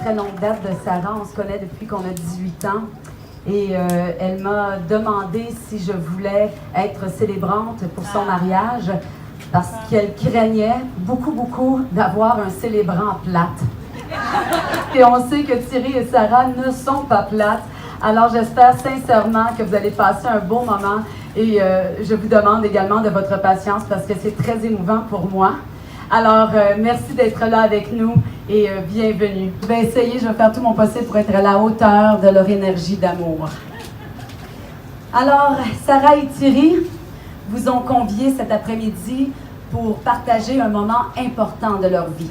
très longue date de Sarah. On se connaît depuis qu'on a 18 ans. Et elle m'a demandé si je voulais être célébrante pour son mariage parce qu'elle craignait beaucoup d'avoir un célébrant plate. Et on sait que Thierry et Sarah ne sont pas plates. Alors j'espère sincèrement que vous allez passer un bon moment et je vous demande également de votre patience parce que c'est très émouvant pour moi. Alors, merci d'être là avec nous et bienvenue. Je vais essayer, je vais faire tout mon possible pour être à la hauteur de leur énergie d'amour. Alors, Sarah et Thierry vous ont conviés cet après-midi pour partager un moment important de leur vie.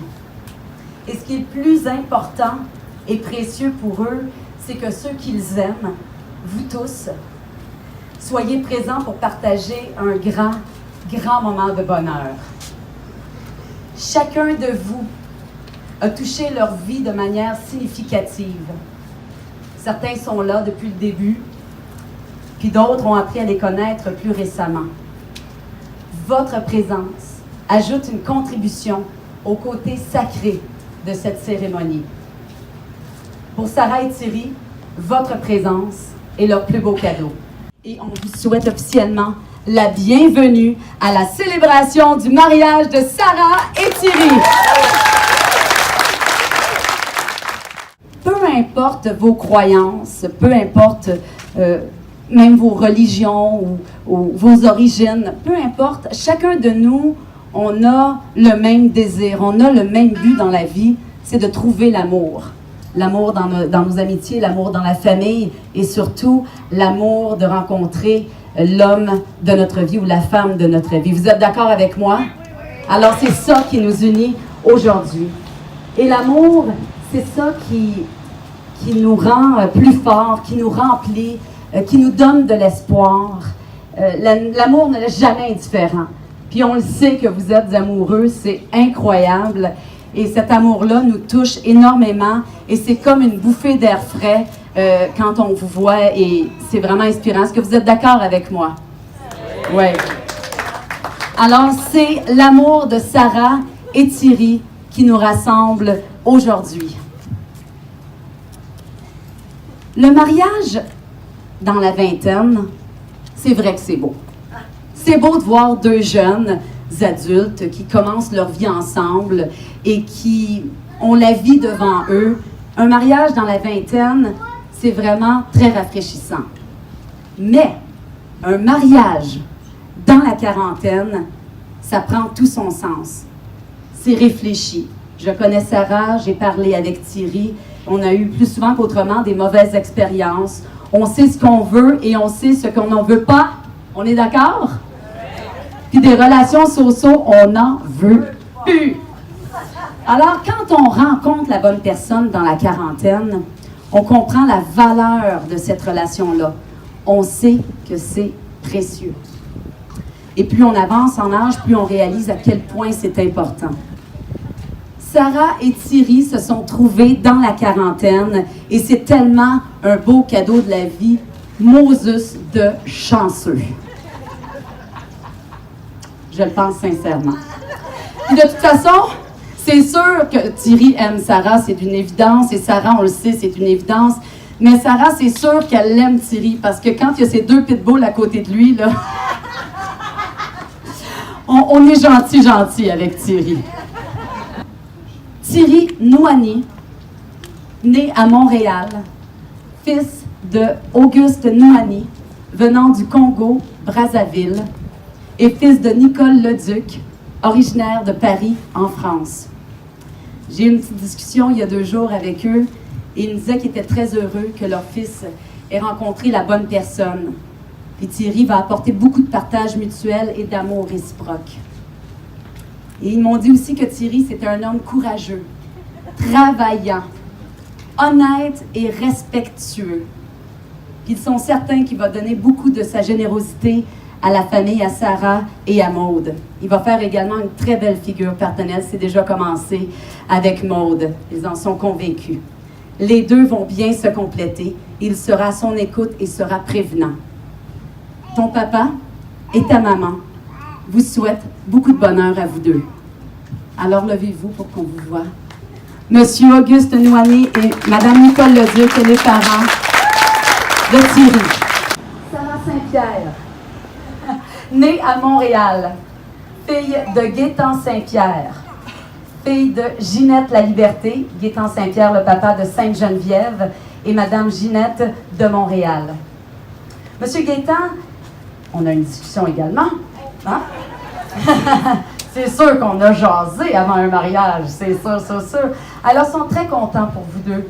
Et ce qui est le plus important et précieux pour eux, c'est que ceux qu'ils aiment, vous tous, soyez présents pour partager un grand moment de bonheur. Chacun de vous a touché leur vie de manière significative. Certains sont là depuis le début, puis d'autres ont appris à les connaître plus récemment. Votre présence ajoute une contribution au côté sacré de cette cérémonie. Pour Sarah et Thierry, votre présence est leur plus beau cadeau. Et on vous souhaite officiellement la bienvenue à la célébration du mariage de Sarah et Thierry. Peu importe vos croyances, peu importe même vos religions ou vos origines, peu importe, chacun de nous, on a le même désir, on a le même but dans la vie, c'est de trouver l'amour. L'amour dans nos amitiés, l'amour dans la famille et surtout l'amour de rencontrer l'homme de notre vie ou la femme de notre vie. Vous êtes d'accord avec moi? Alors c'est ça qui nous unit aujourd'hui. Et l'amour, c'est ça qui nous rend plus forts, qui nous remplit, qui nous donne de l'espoir. L'amour ne laisse jamais indifférent. Puis on le sait que vous êtes amoureux, c'est incroyable. Et cet amour-là nous touche énormément et c'est comme une bouffée d'air frais quand on vous voit et c'est vraiment inspirant. Est-ce que vous êtes d'accord avec moi? Oui. Alors, c'est l'amour de Sarah et Thierry qui nous rassemble aujourd'hui. Le mariage dans la vingtaine, c'est vrai que c'est beau. C'est beau de voir deux jeunes adultes qui commencent leur vie ensemble et qui ont la vie devant eux. Un mariage dans la vingtaine, c'est vraiment très rafraîchissant. Mais un mariage dans la quarantaine, ça prend tout son sens. C'est réfléchi. Je connais Sarah, j'ai parlé avec Thierry. On a eu plus souvent qu'autrement des mauvaises expériences. On sait ce qu'on veut et on sait ce qu'on n'en veut pas. On est d'accord? Puis des relations so-so, on n'en veut plus. Alors, quand on rencontre la bonne personne dans la quarantaine, on comprend la valeur de cette relation-là. On sait que c'est précieux. Et plus on avance en âge, plus on réalise à quel point c'est important. Sarah et Thierry se sont trouvés dans la quarantaine et c'est tellement un beau cadeau de la vie. Moses de chanceux. Je le pense sincèrement. Et de toute façon, c'est sûr que Thierry aime Sarah, c'est une évidence. Et Sarah, on le sait, c'est une évidence. Mais Sarah, c'est sûr qu'elle aime Thierry. Parce que quand il y a ces deux pitbulls à côté de lui, là, on est gentil avec Thierry. Thierry Nouani, né à Montréal, fils de Auguste Nouani, venant du Congo, Brazzaville, et fils de Nicole Leduc, originaire de Paris, en France. J'ai eu une petite discussion il y a 2 jours avec eux et ils me disaient qu'ils étaient très heureux que leur fils ait rencontré la bonne personne. Puis Thierry va apporter beaucoup de partage mutuel et d'amour réciproque. Et ils m'ont dit aussi que Thierry, c'était un homme courageux, travaillant, honnête et respectueux. Puis ils sont certains qu'il va donner beaucoup de sa générosité à la famille, à Sarah et à Maude. Il va faire également une très belle figure paternelle. C'est déjà commencé avec Maude. Ils en sont convaincus. Les deux vont bien se compléter. Il sera à son écoute et sera prévenant. Ton papa et ta maman vous souhaitent beaucoup de bonheur à vous deux. Alors levez-vous pour qu'on vous voie. Monsieur Auguste Noignet et Madame Nicole Leduc, les parents de Thierry. Sarah Saint-Pierre, née à Montréal, fille de Gaétan Saint-Pierre, fille de Ginette La Liberté, Gaétan Saint-Pierre, le papa de Sainte-Geneviève, et Madame Ginette de Montréal. Monsieur Gaétan, on a une discussion également, hein? C'est sûr qu'on a jasé avant un mariage, c'est sûr, c'est sûr. Alors, ils sont très contents pour vous deux.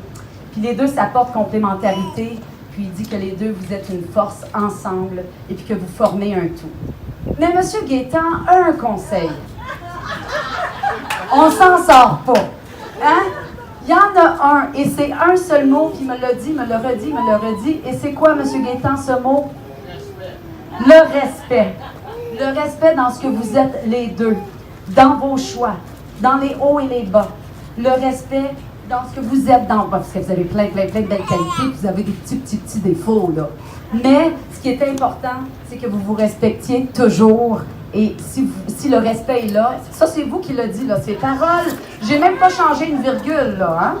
Puis les deux s'apportent complémentarité, puis il dit que les deux, vous êtes une force ensemble, et puis que vous formez un tout. Mais Monsieur Gaétan a un conseil. On s'en sort pas. Hein? Il y en a un, et c'est un seul mot qui me l'a dit, me l'a redit, me l'a redit. Et c'est quoi, Monsieur Gaétan, ce mot? Le respect. Le respect dans ce que vous êtes les deux, dans vos choix, dans les hauts et les bas. Le respect dans ce que vous êtes dans... Parce que vous avez plein de belles qualités, puis vous avez des petits défauts, là. Mais ce qui est important, c'est que vous vous respectiez toujours. Et si le respect est là, ça c'est vous qui l'a dit, là, ces paroles. J'ai même pas changé une virgule, là, hein?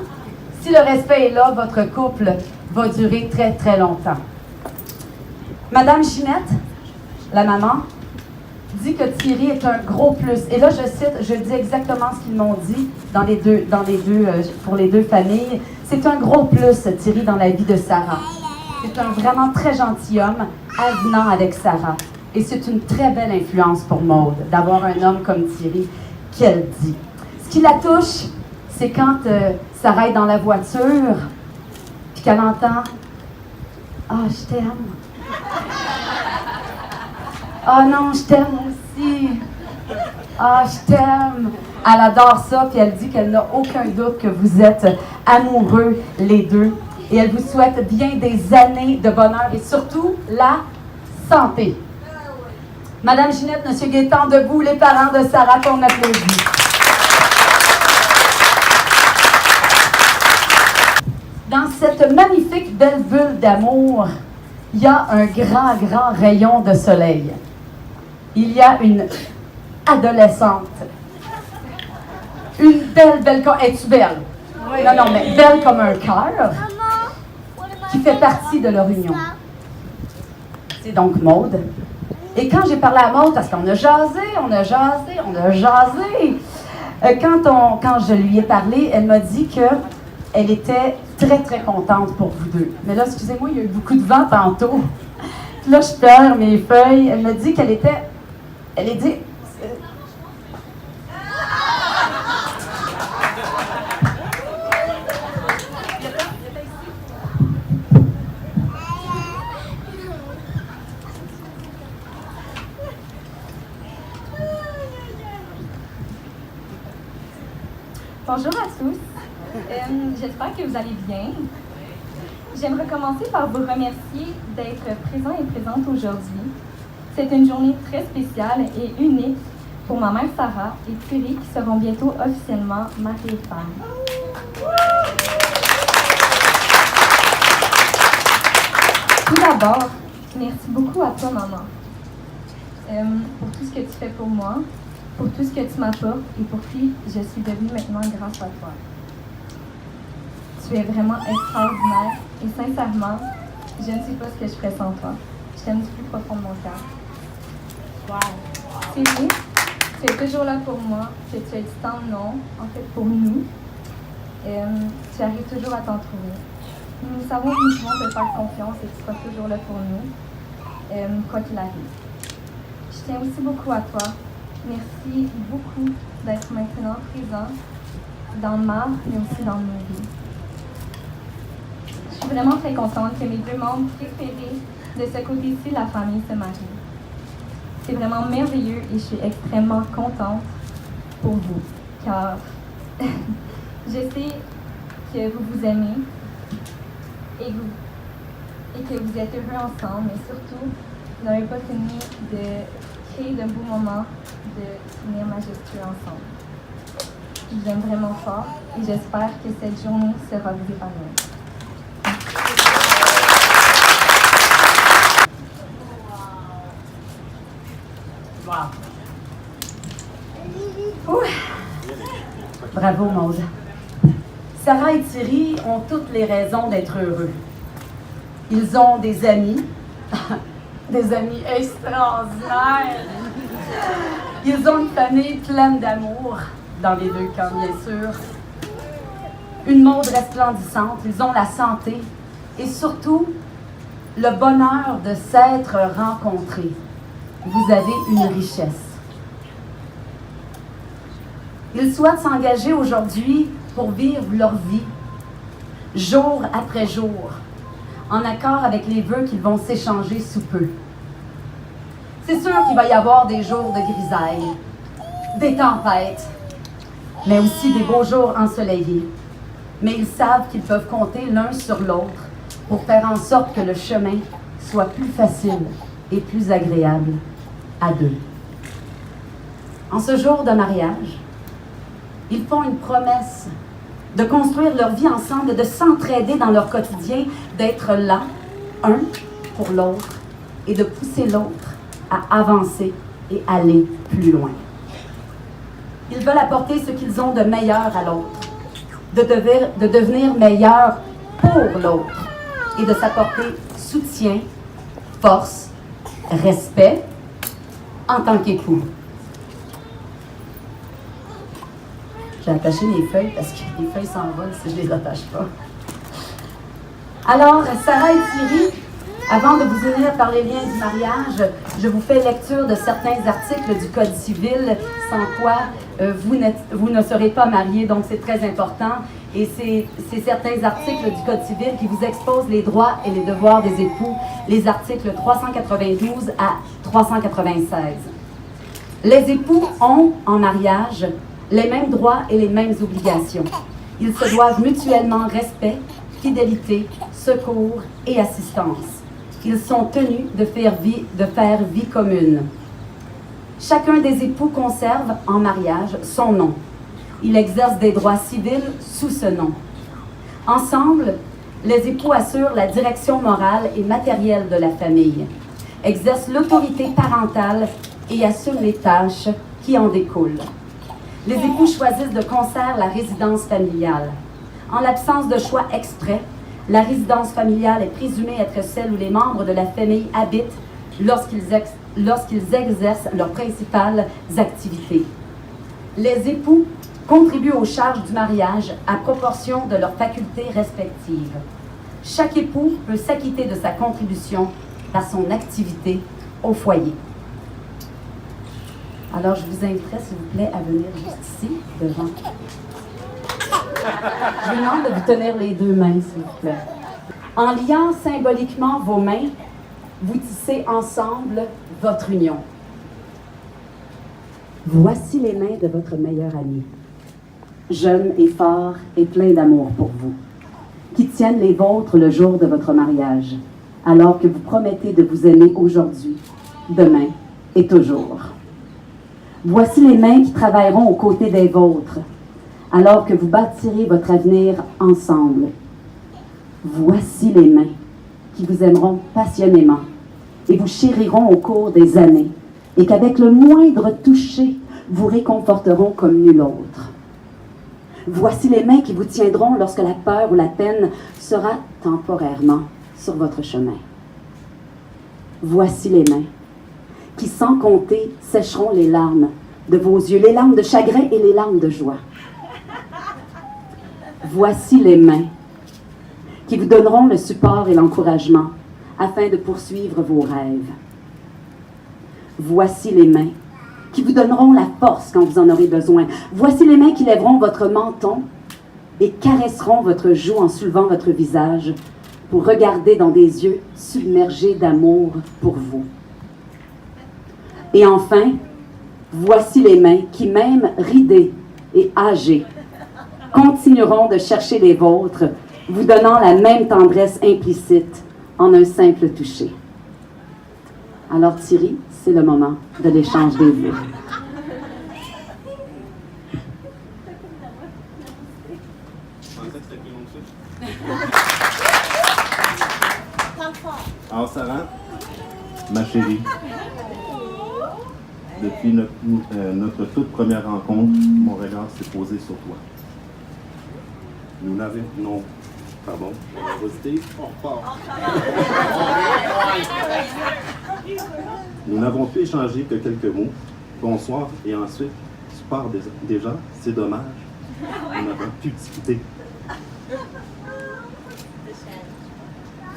Si le respect est là, votre couple va durer très, très longtemps. Madame Ginette, la maman, dit que Thierry est un gros plus. Et là, je cite, je dis exactement ce qu'ils m'ont dit pour les deux familles. C'est un gros plus, Thierry, dans la vie de Sarah. C'est un vraiment très gentil homme, avenant avec Sarah. Et c'est une très belle influence pour Maude, d'avoir un homme comme Thierry, qu'elle dit. Ce qui la touche, c'est quand Sarah est dans la voiture, puis qu'elle entend « Ah, je t'aime. Ah non, je t'aime aussi. Ah, je t'aime. » Elle adore ça, puis elle dit qu'elle n'a aucun doute que vous êtes amoureux les deux. Et elle vous souhaite bien des années de bonheur et surtout la santé. Madame Ginette, Monsieur Gaétan, debout, les parents de Sarah qu'on applaudit. Dans cette magnifique belle bulle d'amour, il y a un grand, grand rayon de soleil. Il y a une adolescente. Une belle, es-tu belle? Oui. Non, mais belle comme un cœur, qui fait partie de leur union. C'est donc Maude. Et quand j'ai parlé à Maude, parce qu'on a jasé, quand je lui ai parlé, elle m'a dit qu'elle était très, très contente pour vous deux. Mais là, excusez-moi, il y a eu beaucoup de vent tantôt. Là, je perds mes feuilles. Elle m'a dit qu'elle était... Elle est dit... Bonjour à tous, j'espère que vous allez bien. J'aimerais commencer par vous remercier d'être présents et présentes aujourd'hui. C'est une journée très spéciale et unique pour ma mère Sarah et Thierry qui seront bientôt officiellement mari et femme. Tout d'abord, merci beaucoup à toi maman pour tout ce que tu fais pour moi, pour tout ce que tu m'apportes et pour qui je suis devenue maintenant grâce à toi. Tu es vraiment extraordinaire et sincèrement, je ne sais pas ce que je ferais sans toi. Je t'aime du plus profond de mon cœur. Wow. Thierry, tu es toujours là pour moi, que tu as dit tant de non, en fait pour nous. Tu arrives toujours à t'en trouver. Nous savons que nous pouvons te faire confiance et que tu seras toujours là pour nous, quoi qu'il arrive. Je tiens aussi beaucoup à toi. Merci beaucoup d'être maintenant présent dans ma, mais aussi dans nos vies. Je suis vraiment très contente que mes deux membres préférés de ce côté-ci de la famille se marient. C'est vraiment merveilleux et je suis extrêmement contente pour vous, car je sais que vous vous aimez et que vous êtes heureux ensemble, mais surtout, vous n'avez pas fini de créer de beaux moments de souvenirs majestueux ensemble. Je vous aime vraiment fort et j'espère que cette journée sera vous épargnée. Wow. Bravo, Maude. Sarah et Thierry ont toutes les raisons d'être heureux. Ils ont des amis, des amis extraordinaires. Ils ont une famille pleine d'amour, dans les deux cas, bien sûr. Une mode resplendissante, ils ont la santé et surtout le bonheur de s'être rencontrés. Vous avez une richesse. Ils souhaitent s'engager aujourd'hui pour vivre leur vie, jour après jour, en accord avec les vœux qu'ils vont s'échanger sous peu. C'est sûr qu'il va y avoir des jours de grisaille, des tempêtes, mais aussi des beaux jours ensoleillés. Mais ils savent qu'ils peuvent compter l'un sur l'autre pour faire en sorte que le chemin soit plus facile et plus agréable à deux. En ce jour de mariage, ils font une promesse de construire leur vie ensemble, de s'entraider dans leur quotidien, d'être là, un pour l'autre, et de pousser l'autre à avancer et aller plus loin. Ils veulent apporter ce qu'ils ont de meilleur à l'autre, de devenir meilleur pour l'autre et de s'apporter soutien, force, respect en tant qu'époux. J'ai attaché les feuilles parce que les feuilles s'envolent si je ne les attache pas. Alors, Sarah et Thierry, avant de vous unir par les liens du mariage, je vous fais lecture de certains articles du Code civil, sans quoi vous ne serez pas mariés, donc c'est très important. Et c'est certains articles du Code civil qui vous exposent les droits et les devoirs des époux, les articles 392 à 396. Les époux ont, en mariage, les mêmes droits et les mêmes obligations. Ils se doivent mutuellement respect, fidélité, secours et assistance. Ils sont tenus de faire vie commune. Chacun des époux conserve en mariage son nom. Il exerce des droits civils sous ce nom. Ensemble, les époux assurent la direction morale et matérielle de la famille, exercent l'autorité parentale et assument les tâches qui en découlent. Les époux choisissent de concert la résidence familiale. En l'absence de choix exprès, la résidence familiale est présumée être celle où les membres de la famille habitent lorsqu'ils exercent leurs principales activités. Les époux contribuent aux charges du mariage à proportion de leurs facultés respectives. Chaque époux peut s'acquitter de sa contribution par son activité au foyer. Alors, je vous inviterai, s'il vous plaît, à venir juste ici, devant. Je vous demande de vous tenir les deux mains, s'il vous plaît. En liant symboliquement vos mains, vous tissez ensemble votre union. Voici les mains de votre meilleur ami, jeune et fort et plein d'amour pour vous, qui tiennent les vôtres le jour de votre mariage, alors que vous promettez de vous aimer aujourd'hui, demain et toujours. Voici les mains qui travailleront aux côtés des vôtres, alors que vous bâtirez votre avenir ensemble. Voici les mains qui vous aimeront passionnément et vous chériront au cours des années, et qu'avec le moindre toucher, vous réconforteront comme nul autre. Voici les mains qui vous tiendront lorsque la peur ou la peine sera temporairement sur votre chemin. Voici les mains qui, sans compter, sécheront les larmes de vos yeux, les larmes de chagrin et les larmes de joie. Voici les mains qui vous donneront le support et l'encouragement afin de poursuivre vos rêves. Voici les mains qui vous donneront la force quand vous en aurez besoin. Voici les mains qui lèveront votre menton et caresseront votre joue en soulevant votre visage pour regarder dans des yeux submergés d'amour pour vous. Et enfin, voici les mains qui, même ridées et âgées, continueront de chercher les vôtres, vous donnant la même tendresse implicite en un simple toucher. Alors Thierry, c'est le moment de l'échange des vœux. Alors Sarah, ma chérie, depuis notre toute première rencontre, mon regard s'est posé sur toi. Nous n'avons... Non, pardon, nervosité, on repart. Nous n'avons pu échanger que quelques mots. Bonsoir, et ensuite, tu pars déjà, c'est dommage. On n'a pu discuter.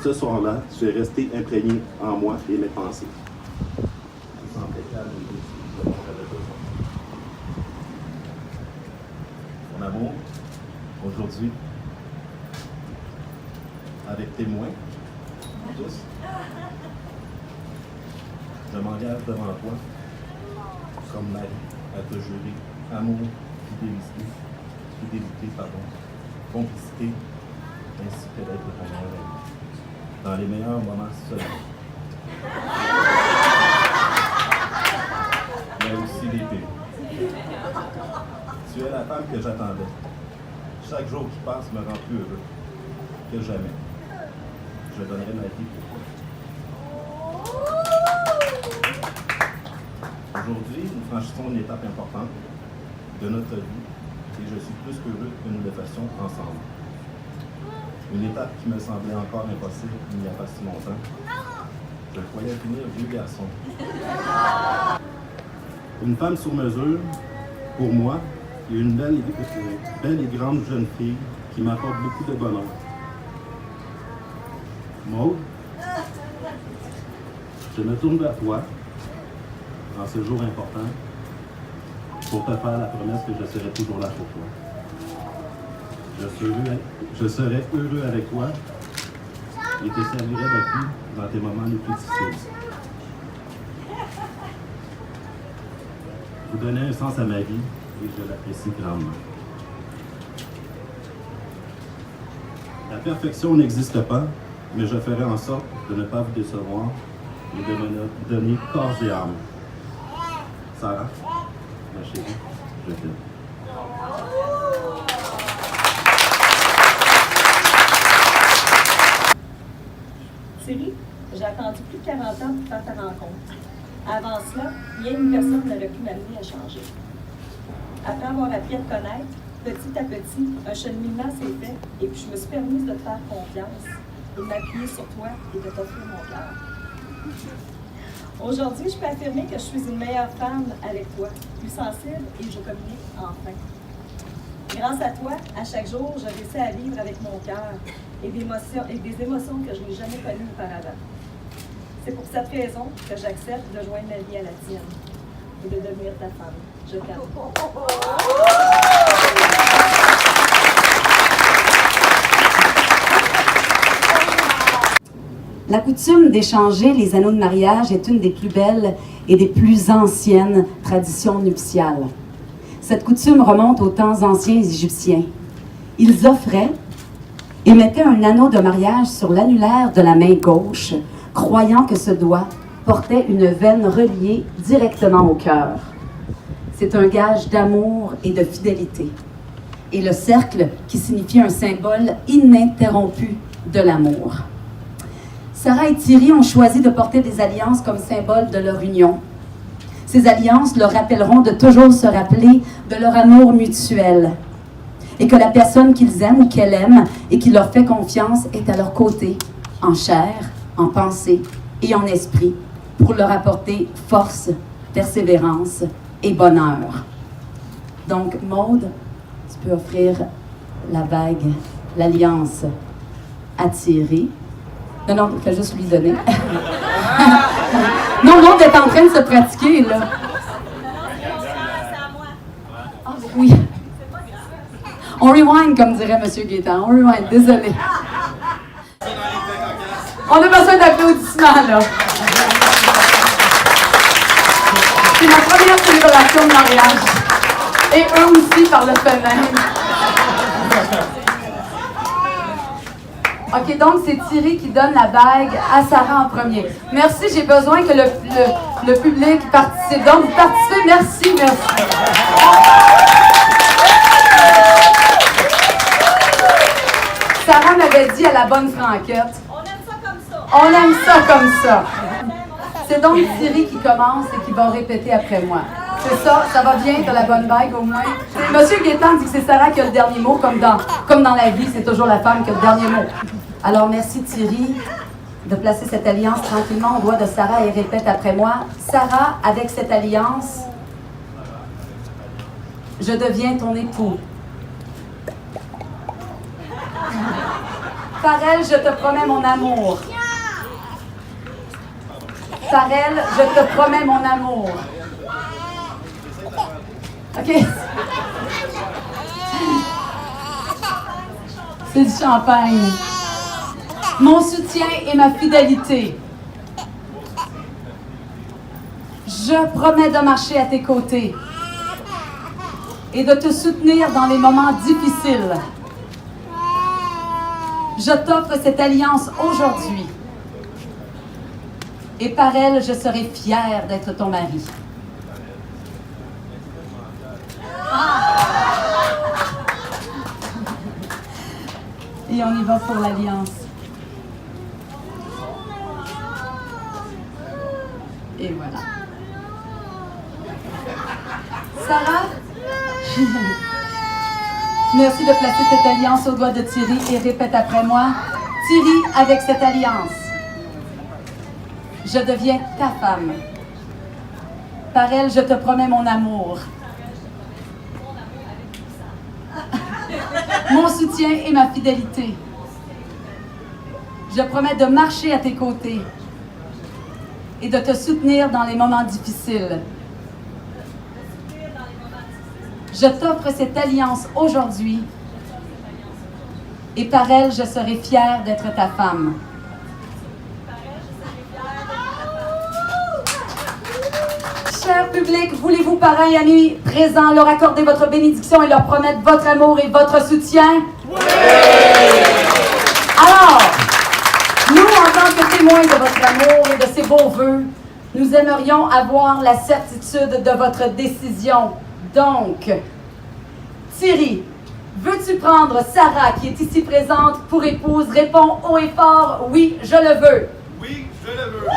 Ce soir-là, tu es resté imprégné en moi et mes pensées. Mon amour, aujourd'hui, avec témoins, tous, je m'engage devant toi, comme mari, à te jurer amour, fidélité, complicité, ainsi que d'être ton meilleur ami. Dans les meilleurs moments seulement. Mais aussi les pires. Tu es la femme que j'attendais. Chaque jour qui passe me rend plus heureux que jamais. Je donnerai ma vie pour toi. Aujourd'hui, nous franchissons une étape importante de notre vie et je suis plus qu'heureux que nous le fassions ensemble. Une étape qui me semblait encore impossible il n'y a pas si longtemps. Je croyais finir vieux garçon. Une femme sur mesure, pour moi, et une belle et grande jeune fille qui m'apporte beaucoup de bonheur. Maud, je me tourne vers toi en ce jour important pour te faire la promesse que je serai toujours là pour toi. Je serai heureux avec toi et te servirai d'appui dans tes moments les plus difficiles. Vous donnez un sens à ma vie et je l'apprécie grandement. La perfection n'existe pas, mais je ferai en sorte de ne pas vous décevoir et de me donner corps et âme. Sarah, ma chérie, je t'aime. Thierry, j'ai attendu plus de 40 ans pour faire ta rencontre. Avant cela, rien une personne n'aurait pu m'amener à changer. Après avoir appris à te connaître, petit à petit, un cheminement s'est fait et puis je me suis permise de te faire confiance et de m'appuyer sur toi et de t'offrir mon cœur. Aujourd'hui, je peux affirmer que je suis une meilleure femme avec toi, plus sensible et je communique enfin. Grâce à toi, à chaque jour, je réussis à vivre avec mon cœur et des émotions que je n'ai jamais connues auparavant. C'est pour cette raison que j'accepte de joindre ma vie à la tienne et de devenir ta femme. Je t'aime. La coutume d'échanger les anneaux de mariage est une des plus belles et des plus anciennes traditions nuptiales. Cette coutume remonte aux temps anciens égyptiens. Ils offraient et mettaient un anneau de mariage sur l'annulaire de la main gauche, croyant que ce doigt portait une veine reliée directement au cœur. C'est un gage d'amour et de fidélité. Et le cercle qui signifie un symbole ininterrompu de l'amour. Sarah et Thierry ont choisi de porter des alliances comme symbole de leur union. Ces alliances leur rappelleront de toujours se rappeler de leur amour mutuel et que la personne qu'ils aiment ou qu'elle aime et qui leur fait confiance est à leur côté, en chair, en pensée et en esprit, pour leur apporter force, persévérance et bonheur. Donc, Maude, tu peux offrir la bague, l'alliance à Thierry. Non, il faut juste lui donner. Non, Maude est en train de se pratiquer, là. Ah, oui. On rewind, comme dirait M. Guétan. On rewind, désolé. On a besoin d'applaudissements, là. C'est ma première célébration de mariage. Et eux aussi, par le fait même. OK, donc c'est Thierry qui donne la bague à Sarah en premier. Merci, j'ai besoin que le public participe. Donc, vous participez, merci. Sarah m'avait dit à la bonne franquette. On aime ça comme ça. On aime ça comme ça. C'est donc Thierry qui commence et qui va répéter après moi. C'est ça, ça va bien, t'as la bonne vague au moins. Monsieur Guétan dit que c'est Sarah qui a le dernier mot, comme dans la vie, c'est toujours la femme qui a le dernier mot. Alors merci Thierry de placer cette alliance tranquillement au doigt de Sarah et répète après moi. Sarah, avec cette alliance, je deviens ton époux. Par elle, je te promets mon amour. Par elle, je te promets mon amour. OK? C'est du champagne. Mon soutien et ma fidélité. Je promets de marcher à tes côtés et de te soutenir dans les moments difficiles. Je t'offre cette alliance aujourd'hui. Et par elle, je serai fière d'être ton mari. Et on y va pour l'alliance. Et voilà. Sarah, merci de placer cette alliance au doigt de Thierry et répète après moi. Thierry, avec cette alliance, je deviens ta femme. Par elle, je te promets mon amour, mon soutien et ma fidélité. Je promets de marcher à tes côtés et de te soutenir dans les moments difficiles. Je t'offre cette alliance aujourd'hui et par elle, je serai fière d'être ta femme. Cher public, voulez-vous, parrains et amis présents, leur accorder votre bénédiction et leur promettre votre amour et votre soutien? Oui! Alors, nous, en tant que témoins de votre amour et de ces beaux vœux, nous aimerions avoir la certitude de votre décision. Donc, Thierry, veux-tu prendre Sarah, qui est ici présente, pour épouse? Réponds haut et fort, oui, je le veux. Oui, je le veux.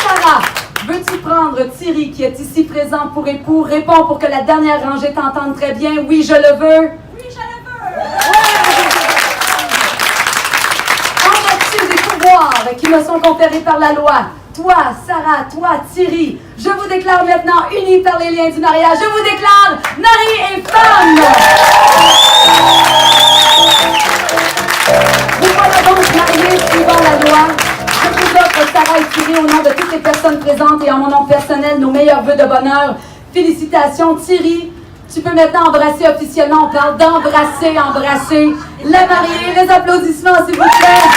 Sarah, veux-tu prendre Thierry, qui est ici présent, pour époux? Réponds pour que la dernière rangée t'entende très bien, oui, je le veux. Oui, je le veux! En vertu des pouvoirs qui me sont conférés par la loi, toi, Sarah, toi, Thierry, je vous déclare maintenant unis par les liens du mariage. Je vous déclare mari et femme. Vous voilà donc mariés suivant la loi. Je vous offre, Sarah et Thierry, au nom de toutes les personnes présentes et en mon nom personnel, nos meilleurs vœux de bonheur. Félicitations, Thierry. Tu peux maintenant embrasser officiellement. On parle d'embrasser, embrasser la mariée. Les applaudissements, s'il vous plaît.